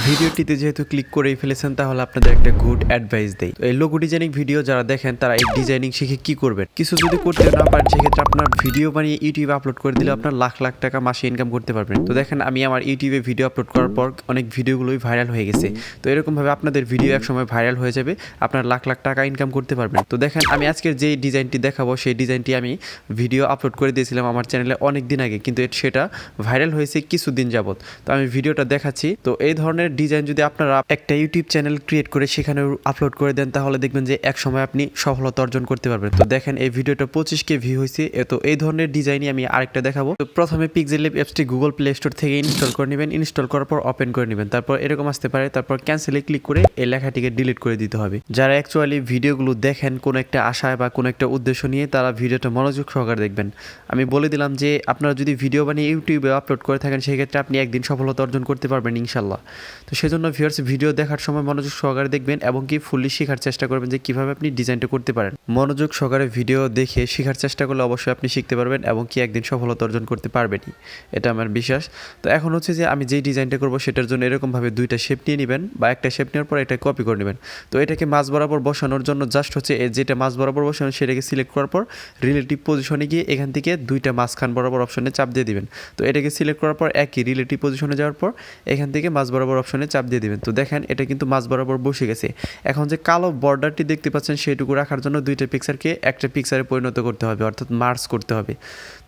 ভিডিওটিতে যেহেতু ক্লিক করেই ফেলেছেন তাহলে আপনাদের একটা গুড অ্যাডভাইস দেই। এই লোগো ডিজাইনিং ভিডিও যারা দেখেন তারা এই ডিজাইনিং শিখে কি করবেন, কিছু যদি করতে না পারেন সেক্ষেত্রে আপনার ভিডিও বানিয়ে ইউটিউবে আপলোড করে দিলে আপনার লাখ লাখ টাকা মাসে ইনকাম করতে পারবেন। তো দেখেন আমি আমার ইউটিউবে ভিডিও আপলোড করার পর অনেক ভিডিওগুলোই ভাইরাল হয়ে গেছে। তো এরকমভাবে আপনাদের ভিডিও একসময় ভাইরাল হয়ে যাবে, আপনার লাখ লাখ টাকা ইনকাম করতে পারবেন। তো দেখেন আমি আজকের যে ডিজাইনটি দেখাবো সেই ডিজাইনটি আমি ভিডিও আপলোড করে দিয়েছিলাম আমার চ্যানেলে অনেক দিন আগে, কিন্তু সেটা ভাইরাল হয়েছে কিছুদিন যাবত। তো আমি ভিডিওটা দেখাচ্ছি। তো এই ধরনের ডিজাইন যদি আপনারা একটা ইউটিউব চ্যানেল ক্রিয়েট করে সেখানে আপলোড করে দেন তাহলে দেখবেন যে এক সময় আপনি সফলতা অর্জন করতে পারবেন। তো দেখেন এই ভিডিওটা 25K ভিউ হয়েছে। তো এই ধরনের ডিজাইনই আমি আরেকটা দেখাবো। তো প্রথমে Pixellab অ্যাপসটি গুগল প্লে স্টোর থেকে ইনস্টল করে নেবেন। ইনস্টল করার পর ওপেন করে নেবেন। তারপর এরকম আসতে পারে, তারপর ক্যান্সেলে ক্লিক করে এই লেখাটিকে ডিলিট করে দিতে হবে। যারা অ্যাকচুয়ালি ভিডিওগুলো দেখেন কোনো একটা আশায় বা কোনো একটা উদ্দেশ্য নিয়ে, তারা ভিডিওটা মনোযোগ সহকারে দেখবেন। আমি বলে দিলাম যে আপনারা যদি ভিডিও বানিয়ে ইউটিউবে আপলোড করে থাকেন সেক্ষেত্রে আপনি একদিন সফলতা অর্জন করতে পারবেন ইনশাল্লাহ। তো সেজন্য ভিউয়ার্স ভিডিও দেখার সময় মনোযোগ সহকারে দেখবেন এবং কি ফুললি শেখার চেষ্টা করবেন যে কিভাবে আপনি ডিজাইনটা করতে পারেন। মনোযোগ সহকারে ভিডিও দেখে শেখার চেষ্টা করলে অবশ্যই আপনি শিখতে পারবেন এবং কি একদিন সফলতা অর্জন করতে পারবেনই, এটা আমার বিশ্বাস। তো এখন হচ্ছে যে আমি যেই ডিজাইনটা করবো সেটার জন্য এরকমভাবে দুইটা শেপ নিয়ে নেবেন বা একটা শেপ নেওয়ার পর এটা কপি করে নেবেন। তো এটাকে মাঝ বরাবর বসানোর জন্য জাস্ট হচ্ছে যেটা মাঝ বরাবর বসানো সেটাকে সিলেক্ট করার পর রিলেটিভ পজিশনে গিয়ে এখান থেকে দুইটা মাঝখান বরাবর অপশনে চাপ দিয়ে দিবেন। তো এটাকে সিলেক্ট করার পর একই রিলেটিভ পজিশনে যাওয়ার পর এখান থেকে মাঝ বরাবর অপশনে চাপ দিয়ে দিবেন। তো দেখেন এটা কিন্তু মাঝ বরাবর বসে গেছে। এখন যে কালো বর্ডারটি দেখতে পাচ্ছেন সেইটুকু রাখার জন্য দুইটা পিকচারকে একটা পিকচারে পরিণত করতে হবে, অর্থাৎ মার্জ করতে হবে।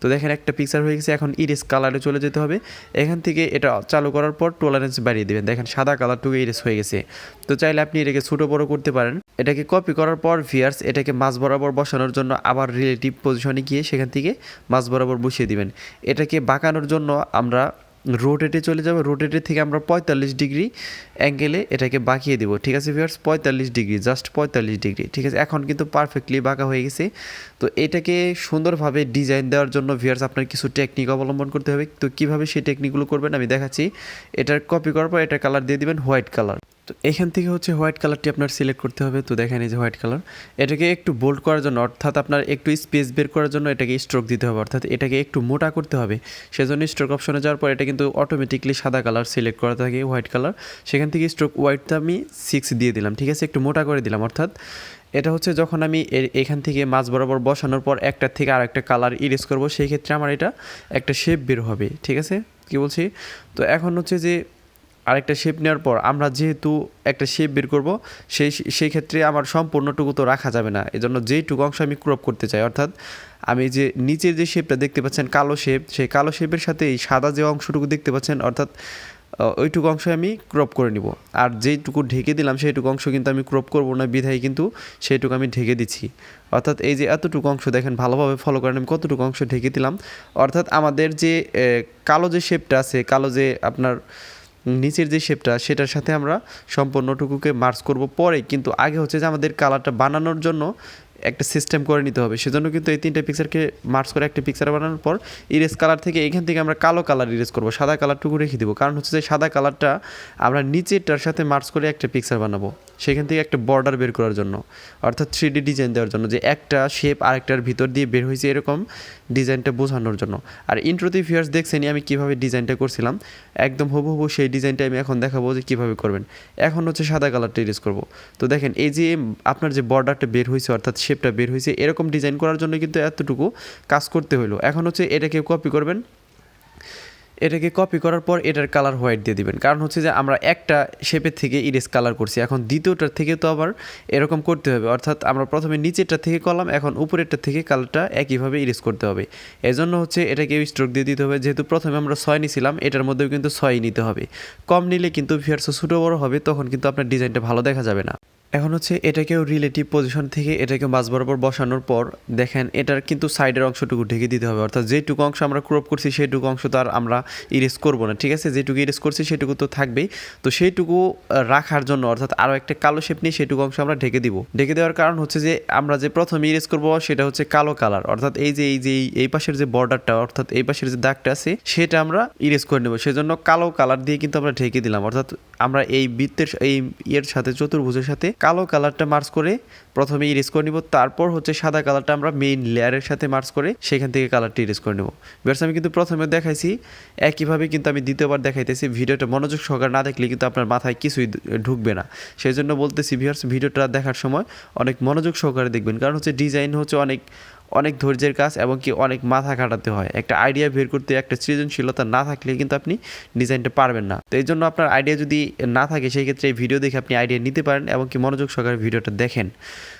তো দেখেন একটা পিকচার হয়ে গেছে। এখন ইরেজ কালারে চলে যেতে হবে। এখান থেকে এটা চালু করার পর টলারেন্স বাড়িয়ে দেবেন। দেখেন সাদা কালারটুকু ইরেজ হয়ে গেছে। তো চাইলে আপনি এটাকে ছোটো বড়ো করতে পারেন। এটাকে কপি করার পর ভিউয়ার্স এটাকে মাঝ বরাবর বসানোর জন্য আবার রিলেটিভ পজিশনে গিয়ে সেখান থেকে মাঝ বরাবর বসিয়ে দিবেন। এটাকে বাঁকানোর জন্য আমরা রোটেটে চলে যাব। রোটেটের থেকে আমরা 45 ডিগ্রি অ্যাঙ্গেলে এটাকে বাঁকিয়ে দেবো। ঠিক আছে ভিউয়ার্স, 45 ডিগ্রি, জাস্ট 45 ডিগ্রি। ঠিক আছে, এখন কিন্তু পারফেক্টলি বাঁকা হয়ে গেছে। তো এটাকে সুন্দরভাবে ডিজাইন দেওয়ার জন্য ভিউয়ার্স আপনার কিছু টেকনিক অবলম্বন করতে হবে। তো কীভাবে সেই টেকনিকগুলো করবেন আমি দেখাচ্ছি। এটার কপি করার পর এটা কালার দিয়ে দিবেন হোয়াইট কালার। তো এখান থেকে হচ্ছে হোয়াইট কালারটি আপনার সিলেক্ট করতে হবে। তো দেখেন এই যে হোয়াইট কালার, এটাকে একটু বোল্ড করার জন্য অর্থাৎ আপনার একটু স্পেস বের করার জন্য এটাকে স্ট্রোক দিতে হবে, অর্থাৎ এটাকে একটু মোটা করতে হবে। সেজন্য স্ট্রোক অপশনে যাওয়ার পর এটা কিন্তু অটোমেটিকলি সাদা কালার সিলেক্ট করা থাকে, হোয়াইট কালার। সেখান থেকে স্ট্রোক হোয়াইটটা আমি 6 দিয়ে দিলাম। ঠিক আছে, একটু মোটা করে দিলাম। অর্থাৎ এটা হচ্ছে যখন আমি এখান থেকে মাঝ বরাবর বসানোর পর একটার থেকে আর একটা কালার ইরেজ করবো সেই ক্ষেত্রে আমার এটা একটা শেপ বের হবে। ঠিক আছে, কি বলছি? তো এখন হচ্ছে যে আরেকটা শেপ নেওয়ার পর আমরা যেহেতু একটা শেপ বের করব সেই ক্ষেত্রে আমার সম্পূর্ণটুকু তো রাখা যাবে না। এজন্য যেইটুকু অংশ আমি ক্রপ করতে চাই, অর্থাৎ আমি যে নিচের যে শেপটা দেখতে পাচ্ছেন কালো শেপ, সেই কালো শেপের সাথে এই সাদা যে অংশটুকু দেখতে পাচ্ছেন অর্থাৎ ওইটুকু অংশ আমি ক্রপ করে নিব। আর যেইটুকু ঢেকে দিলাম সেইটুকু অংশ কিন্তু আমি ক্রপ করব না, বিধায় কিন্তু সেইটুকু আমি ঢেকে দিচ্ছি। অর্থাৎ এই যে এতটুকু অংশ দেখেন, ভালোভাবে ফলো করেন আমি কতটুকু অংশ ঢেকে দিলাম। অর্থাৎ আমাদের যে কালো যে শেপটা আছে, কালো যে আপনার নিচের যে শেপটা সেটার সাথে আমরা সম্পূর্ণটুকুকে মার্চ করব পরে, কিন্তু আগে হচ্ছে যে আমাদের কালারটা বানানোর জন্য একটা সিস্টেম করে নিতে হবে। সেজন্য কিন্তু এই তিনটা পিকচারকে মার্চ করে একটা পিকচার বানানোর পর ইরেজ কালার থেকে এখান থেকে আমরা কালো কালার ইরেজ করবো, সাদা কালারটুকু রেখে দেবো। কারণ হচ্ছে যে সাদা কালারটা আমরা নিচেরটার সাথে মার্চ করে একটা পিকচার বানাবো, সেখান থেকে একটা বর্ডার বের করার জন্য, অর্থাৎ 3D ডিজাইন দেওয়ার জন্য, যে একটা শেপ আরেকটার ভিতর দিয়ে বের হয়েছে এরকম ডিজাইনটা বোঝানোর জন্য। আর ইন্ট্রোতে ভিউয়ার্স দেখছেনই আমি কীভাবে ডিজাইনটা করছিলাম, একদম হুবহু সেই ডিজাইনটা আমি এখন দেখাবো যে কীভাবে করবেন। এখন হচ্ছে সাদা কালারটা ইরেজ করব। তো দেখেন এই যে আপনার যে বর্ডারটা বের হয়েছে অর্থাৎ শেপটা বের হয়েছে, এরকম ডিজাইন করার জন্য কিন্তু এতটুকু কাজ করতে হলো। এখন হচ্ছে এটাকে কপি করবেন। এটাকে কপি করার পর এটার কালার হোয়াইট দিয়ে দিবেন। কারণ হচ্ছে যে আমরা একটা শেপের থেকে ইরেজ কালার করছি, এখন দ্বিতীয়টার থেকে তো আবার এরকম করতে হবে। অর্থাৎ আমরা প্রথমে নিচেরটা থেকে করলাম, এখন উপরেরটা থেকে কালারটা একইভাবে ইরেজ করতে হবে। এজন্য হচ্ছে এটাকে স্ট্রোক দিয়ে দিতে হবে। যেহেতু প্রথমে আমরা 6 নিছিলাম, এটার মধ্যেও কিন্তু 6 নিতে হবে। কম নিলে কিন্তু ভিউয়ার্স ছোটো বড়ো হবে, তখন কিন্তু আপনার ডিজাইনটা ভালো দেখা যাবে না। এখন হচ্ছে এটাকেও রিলেটিভ পজিশন থেকে এটাকে মাঝ বরাবর বসানোর পর দেখেন এটার কিন্তু সাইডের অংশটুকু ঢেকে দিতে হবে। অর্থাৎ যেটুকু অংশ আমরা ক্রপ করছি সেইটুকু অংশ তো আর আমরা ইরেজ করবো না। ঠিক আছে, যেটুকু ইরেজ করছি সেটুকু তো থাকবেই। তো সেইটুকু রাখার জন্য অর্থাৎ আরও একটা কালো শেপ নিয়ে সেইটুকু অংশ আমরা ঢেকে দিব। ঢেকে দেওয়ার কারণ হচ্ছে যে আমরা যে প্রথমে ইরেজ করবো সেটা হচ্ছে কালো কালার, অর্থাৎ এই পাশের যে বর্ডারটা অর্থাৎ এই পাশের যে দাগটা আছে সেটা আমরা ইরেজ করে নেব। সেজন্য কালো কালার দিয়ে কিন্তু আমরা ঢেকে দিলাম। অর্থাৎ আমরা এই বৃত্তের এই সাথে চতুর্ভুজের সাথে কালো কালারটা মার্চ করে প্রথমে ইরেজ করে নিব, তারপর হচ্ছে সাদা কালারটা আমরা মেইন লেয়ারের সাথে মার্চ করে সেখান থেকে কালারটা ইরেজ করে নেব। ভিউয়ার্স আমি কিন্তু প্রথমে দেখাইছি, একইভাবে কিন্তু আমি দ্বিতীয়বার দেখাইতেছি। ভিডিওটা মনোযোগ সহকারে না দেখলে কিন্তু আপনার মাথায় কিছুই ঢুকবে না, সেই জন্য বলতেছি ভিউয়ার্স ভিডিওটা দেখার সময় অনেক মনোযোগ সহকারে দেখবেন, কারণ হচ্ছে ডিজাইন হচ্ছে অনেক ধৈর্যের কাজ এবং কি অনেক মাথা খাটাতে হয়। একটা আইডিয়া বের করতে একটা সৃজনশীলতা না থাকলে কিন্তু আপনি ডিজাইনটা পারবেন না। তো এই জন্য আপনার আইডিয়া যদি না থাকে সেই ক্ষেত্রে এই ভিডিও দেখে আপনি আইডিয়া নিতে পারেন এবং কি মনোযোগ সহকারে ভিডিওটা দেখেন।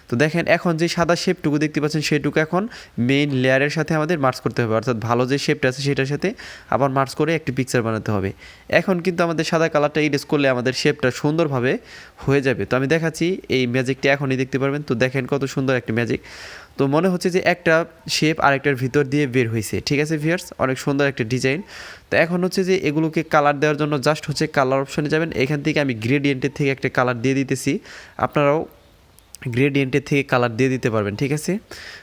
তো দেখেন এখন যে সাদা শেপটুকু দেখতে পাচ্ছেন সেটুকু এখন মেইন লেয়ারের সাথে আমাদের মার্চ করতে হবে, অর্থাৎ ভালো যে শেপটা আছে সেটার সাথে আবার মার্চ করে একটি পিকচার বানাতে হবে। এখন কিন্তু আমাদের সাদা কালারটা ইরেজ করলে আমাদের শেপটা সুন্দরভাবে হয়ে যাবে। তো আমি দেখাচ্ছি, এই ম্যাজিকটা এখনই দেখতে পারবেন। তো দেখেন কত সুন্দর একটা ম্যাজিক। তো মনে হচ্ছে যে একটা শেপ আরেকটার ভিতর দিয়ে বের হয়েছে। ঠিক আছে ভিউয়ার্স, অনেক সুন্দর একটা ডিজাইন। তো এখন হচ্ছে যে এগুলোকে কালার দেওয়ার জন্য জাস্ট হচ্ছে কালার অপশনে যাবেন, এখান থেকে আমি গ্রেডিয়েন্টের থেকে একটা কালার দিয়ে দিতেছি, আপনারাও গ্রেডিয়েন্টের থেকে কালার দিয়ে দিতে পারবেন। ঠিক আছে,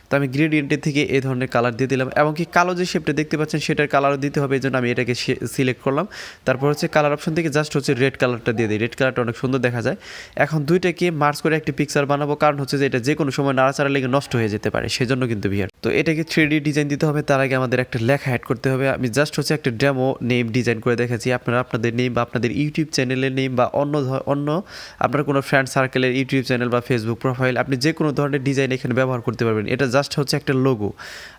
তো আমি গ্রেডিয়েন্টের থেকে এই ধরনের কালার দিয়ে দিলাম এবং কি কালো যে শেপটা দেখতে পাচ্ছেন সেটার কালারও দিতে হবে, এই জন্য আমি এটাকে সিলেক্ট করলাম। তারপর হচ্ছে কালার অপশন থেকে জাস্ট হচ্ছে রেড কালারটা দিয়ে দিই, রেড কালারটা অনেক সুন্দর দেখা যায়। এখন দুইটাকে মার্চ করে একটি পিকচার বানাবো, কারণ হচ্ছে যে এটা যে কোনো সময় নাড়াচাড়া লেগে নষ্ট হয়ে যেতে পারে, সেজন্য কিন্তু ভিউয়ার। তো এটাকে 3D ডিজাইন দিতে হবে, তার আগে আমাদের একটা লেখা অ্যাড করতে হবে। আমি জাস্ট হচ্ছে একটা ডেমো নেম ডিজাইন করে দেখাচ্ছি, আপনারা আপনাদের নেম বা আপনাদের ইউটিউব চ্যানেলের নেম বা অন্য আপনার কোনো ফ্রেন্ড সার্কেলের ইউটিউব চ্যানেল বা ফেসবুক প্রোফাইল, আপনি যে কোনো ধরনের ডিজাইন এখানে ব্যবহার করতে পারবেন। এটা জাস্ট হচ্ছে একটা লোগো,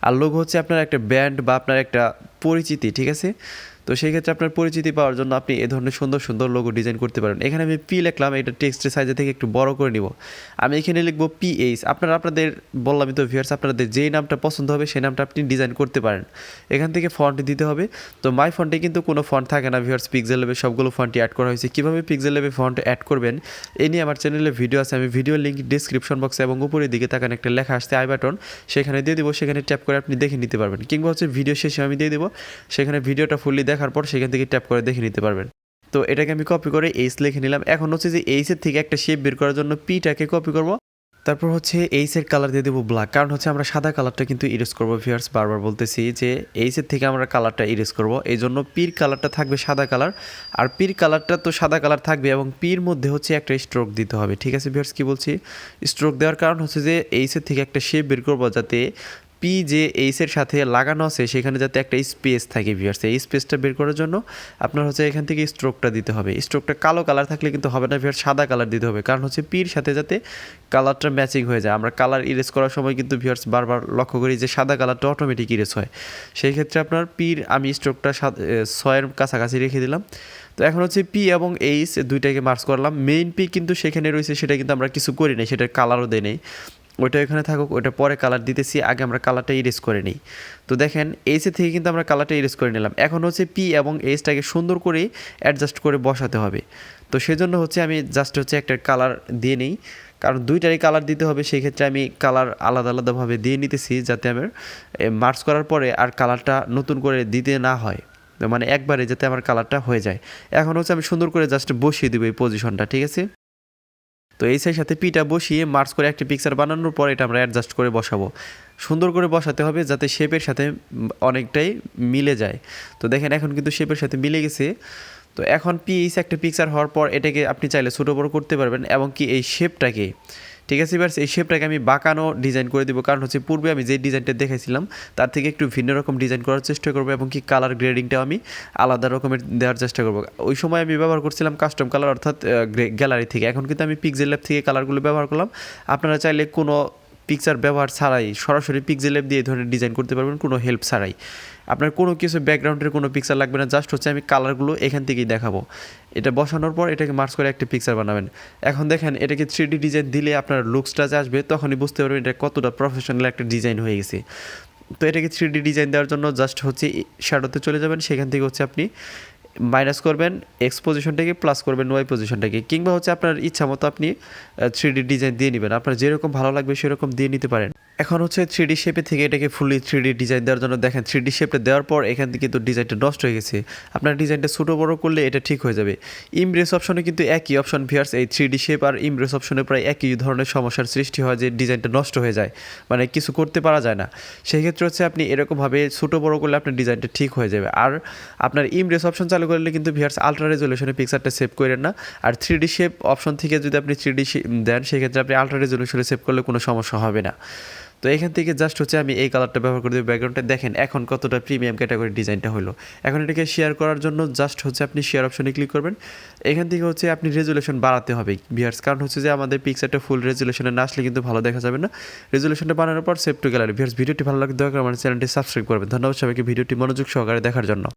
আর লোগো হচ্ছে আপনার একটা ব্র্যান্ড বা আপনার একটা পরিচিতি। ঠিক আছে, তো সেই ক্ষেত্রে আপনার পরিচিতি পাওয়ার জন্য আপনি এ ধরনের সুন্দর সুন্দর লোগো ডিজাইন করতে পারেন। এখানে আমি পি লিখলাম, এটা টেক্সটের সাইজে থেকে একটু বড় করে নিব। আমি এখানে লিখবো PH। আপনাদের বললামই তো ভিউয়ার্স, আপনাদের যেই নামটা পছন্দ হবে সেই নামটা আপনি ডিজাইন করতে পারেন। এখান থেকে ফন্ট দিতে হবে। তো মাই ফন্টে কিন্তু কোনো ফন্ট থাকে না ভিউয়ার্স, পিক্সেলল্যাবে সবগুলো ফন্টই অ্যাড করা হয়েছে। কীভাবে পিক্সেলল্যাবে ফন্ট অ্যাড করবেন এই নিয়ে আমার চ্যানেলে ভিডিও আছে, আমি ভিডিও লিঙ্ক ডিসক্রিপশন বক্সে এবং উপরের দিকে তাকান একটা লেখা আসছে আই বাটন, সেখানে দিয়ে দেবো, সেখানে ট্যাপ করে আপনি দেখে নিতে পারবেন। কিংবা হচ্ছে ভিডিও শেষে আমি দিয়ে দেবো, সেখানে ভিডিওটা ফুললি দেখার পর সেখান থেকে ট্যাপ করে দেখে নিতে পারবেন। তো এটাকে আমি কপি করে এইচ লিখে নিলাম। এখন হচ্ছে যে এইচের থেকে একটা শেপ বের করার জন্য পিটাকে কপি করব, তারপর হচ্ছে এইচের কালার দিয়ে দেবো ব্ল্যাক, কারণ হচ্ছে আমরা সাদা কালারটা কিন্তু ইরেজ করবো ভিউয়ার্স। বারবার বলতেছি যে এইচের থেকে আমরা কালারটা ইরেজ করব, এই জন্য পির কালারটা থাকবে সাদা কালার, আর পির কালারটা তো সাদা কালার থাকবে এবং পির মধ্যে হচ্ছে একটা স্ট্রোক দিতে হবে। ঠিক আছে ভিউয়ার্স, কী বলছি, স্ট্রোক দেওয়ার কারণ হচ্ছে যে এইচের থেকে একটা শেপ বের করবো, যাতে পি যে এইচের সাথে লাগানো আছে সেখানে যাতে একটা স্পেস থাকে ভিউয়ার্স। এই স্পেসটা বের করার জন্য আপনার হচ্ছে এখান থেকে স্ট্রোকটা দিতে হবে। স্ট্রোকটা কালো কালার থাকলে কিন্তু হবে না ভিউয়ার্স, সাদা কালার দিতে হবে, কারণ হচ্ছে পির সাথে যাতে কালারটা ম্যাচিং হয়ে যায়। আমরা কালার ইরেজ করার সময় কিন্তু ভিউয়ার্স বারবার লক্ষ্য করি যে সাদা কালারটা অটোমেটিক ইরেজ হয়, সেই ক্ষেত্রে আপনার পির আমি স্ট্রোকটা 6-এর কাছাকাছি রেখে দিলাম। তো এখন হচ্ছে পি এবং এইচ দুইটাকে মার্চ করলাম। মেইন পি কিন্তু সেখানে রয়েছে, সেটা কিন্তু আমরা কিছু করি নাই, সেটার কালারও দেয় নেই, ওইটা এখানে থাকুক, ওইটা পরে কালার দিতেছি, আগে আমরা কালারটা ইরেজ করে নিই। তো দেখেন এইচের থেকে কিন্তু আমরা কালারটা ইরেজ করে নিলাম। এখন হচ্ছে পি এবং এইচটাকে সুন্দর করে অ্যাডজাস্ট করে বসাতে হবে। তো সেজন্য হচ্ছে আমি জাস্ট হচ্ছে একটা কালার দিয়ে নিই, কারণ দুইটারই কালার দিতে হবে, সেই ক্ষেত্রে আমি কালার আলাদা আলাদাভাবে দিয়ে নিতেছি, যাতে আমার মার্চ করার পরে আর কালারটা নতুন করে দিতে না হয়, মানে একবারে যাতে আমার কালারটা হয়ে যায়। এখন হচ্ছে আমি সুন্দর করে জাস্ট বসিয়ে দেবো এই পজিশনটা। ঠিক আছে, তো এইচের সাথে পিটা বসিয়ে মার্চ করে একটা পিকচার বানানোর পর এটা আমরা অ্যাডজাস্ট করে বসাবো। সুন্দর করে বসাতে হবে যাতে শেপের সাথে অনেকটাই মিলে যায়। তো দেখেন এখন কিন্তু শেপের সাথে মিলে গেছে। তো এখন পিএইচ একটা পিকচার হওয়ার পর এটাকে আপনি চাইলে ছোটো বড়ো করতে পারবেন, এবং কি এই শেপটাকে, ঠিক আছে এবার এই শেপটাকে আমি বাঁকানো ডিজাইন করে দিব, কারণ হচ্ছে পূর্বে আমি যে ডিজাইনটা দেখাইছিলাম তার থেকে একটু ভিন্ন রকম ডিজাইন করার চেষ্টা করবো, এবং কি কালার গ্রেডিংটাও আমি আলাদা রকমের দেওয়ার চেষ্টা করবো। ওই সময় আমি ব্যবহার করছিলাম কাস্টম কালার, অর্থাৎ গ্যালারি থেকে। এখন কিন্তু আমি পিক্সেলল্যাব থেকে কালারগুলো ব্যবহার করলাম। আপনারা চাইলে কোনো পিকচার ব্যবহার ছাড়াই সরাসরি পিক্সেলল্যাব দিয়ে এই ধরনের ডিজাইন করতে পারবেন, কোনো হেল্প ছাড়াই। আপনার কোনো কিছু ব্যাকগ্রাউন্ডের কোনো পিকচার লাগবে না, জাস্ট হচ্ছে আমি কালারগুলো এখান থেকেই দেখাবো। এটা বসানোর পর এটাকে মার্চ করে একটা পিকচার বানাবেন। এখন দেখেন এটাকে 3D ডিজাইন দিলে আপনার লুকসটা যে আসবে তখনই বুঝতে পারবেন এটা কতটা প্রফেশনাল একটা ডিজাইন হয়ে গেছে। তো এটাকে 3D ডিজাইন দেওয়ার জন্য জাস্ট হচ্ছে শ্যাডোতে চলে যাবেন, সেখান থেকে হচ্ছে আপনি মাইনাস করবেন এক্স পজিশনটাকে, প্লাস করবেন ওয়াই পজিশনটাকে, কিংবা হচ্ছে আপনার ইচ্ছা মতো আপনি 3D ডিজাইন দিয়ে নেবেন। আপনার যেরকম ভালো লাগবে সেরকম দিয়ে নিতে পারেন। এখন হচ্ছে 3D শেপে থেকে এটাকে ফুললি 3D ডিজাইন দেওয়ার জন্য দেখেন 3D শেপটা দেওয়ার পর এখান থেকে কিন্তু ডিজাইনটা নষ্ট হয়ে গেছে। আপনার ডিজাইনটা ছোটো বড়ো করলে এটা ঠিক হয়ে যাবে। ইমপ্রেস অপশনে কিন্তু একই অপশন ভিউয়ার্স, এই 3D শেপ আর ইমপ্রেস অপশনে প্রায় একই ধরনের সমস্যার সৃষ্টি হয় যে ডিজাইনটা নষ্ট হয়ে যায়, মানে কিছু করতে পারা যায় না। সেই ক্ষেত্রে হচ্ছে আপনি এরকমভাবে ছোটো বড়ো করলে আপনার ডিজাইনটা ঠিক হয়ে যাবে। আর আপনার ইমপ্রেস অপশন চালু করলে কিন্তু ভিউয়ার্স আলট্রা রেজলিউশনে পিকচারটা সেভ করেন না। আর 3D শেপ অপশন থেকে যদি আপনি 3D দেন সেক্ষেত্রে আপনি আলট্রা রেজলিউশনে সেভ করলে কোনো সমস্যা হবে না। তো এখান থেকে জাস্ট হচ্ছে আমি এই কালারটা ব্যবহার করে দেবো ব্যাকগ্রাউন্ডটা। দেখেন এখন কতটা প্রিমিয়াম ক্যাটাগরি ডিজাইনটা হলো। এখন এটাকে শেয়ার করার জন্য জাস্ট হচ্ছে আপনি শেয়ার অপশনে ক্লিক করবেন। এখান থেকে হচ্ছে আপনি রেজুলেশন বাড়াতে হবে ভিউয়ার্স, কারণ হচ্ছে যে আমাদের পিকচারটা ফুল রেজুলেশনে না আসলে কিন্তু ভালো দেখা যাবে না। রেজুলেশনটা বানানোর পর সেভ টু গ্যালারি। ভিউয়ার্স ভিডিওটি ভালো লাগে দয়া করে আমার চ্যানেলটি সাবস্ক্রাইব করবেন। ধন্যবাদ সবাইকে ভিডিওটি মনোযোগ সহকারে দেখার জন্য।